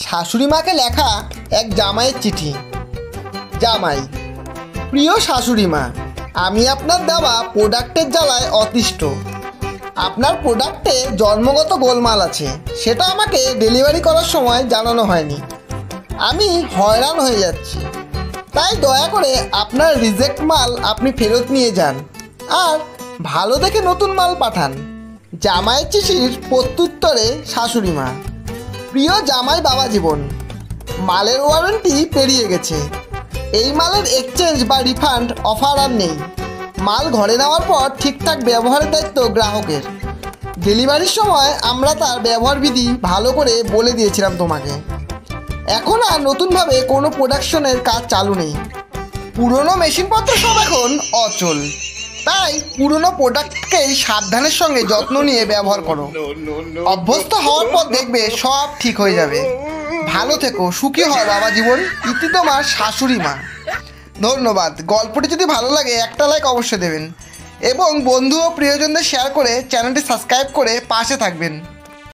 শাশুড়ি মাকে লেখা এক জামাইয়ের চিঠি। জামাই, প্রিয় শাশুড়ি মা, আমি আপনার দেওয়া প্রোডাক্টের জ্বালায় অতিষ্ঠ। আপনার প্রোডাক্টে জন্মগত গোলমাল আছে, সেটা আমাকে ডেলিভারি করার সময় জানানো হয়নি। আমি হয়রান হয়ে যাচ্ছি, তাই দয়া করে আপনার রিজেক্ট মাল আপনি ফেরত নিয়ে যান আর ভালো দেখে নতুন মাল পাঠান। জামাই চিঠির প্রত্যুত্তরে শাশুড়ি মা। প্রিয় জামাই বাবা জীবন, মালের ওয়ারেন্টি পেরিয়ে গেছে। এই মালের এক্সচেঞ্জ বা রিফান্ড অফার আর নেই। মাল ঘরে নেওয়ার পর ঠিকঠাক ব্যবহারের দায়িত্ব গ্রাহকের। ডেলিভারির সময় আমরা তার ব্যবহার বিধি ভালো করে বলে দিয়েছিলাম তোমাকে। এখন আর নতুনভাবে কোনো প্রোডাকশনের কাজ চালু নেই। পুরনো মেশিনপত্র সব এখন অচল, তাই পুরনো প্রোডাক্টকেই সাবধানের সঙ্গে যত্ন নিয়ে ব্যবহার করো। অভ্যস্ত হওয়ার পর দেখবে সব ঠিক হয়ে যাবে। ভালো থেকো, সুখী হও বাবা জীবন। ইতি তোমার শাশুড়ি মা। ধন্যবাদ। গল্পটি যদি ভালো লাগে একটা লাইক অবশ্যই দেবেন এবং বন্ধু ও প্রিয়জনদের শেয়ার করে চ্যানেলটি সাবস্ক্রাইব করে পাশে থাকবেন।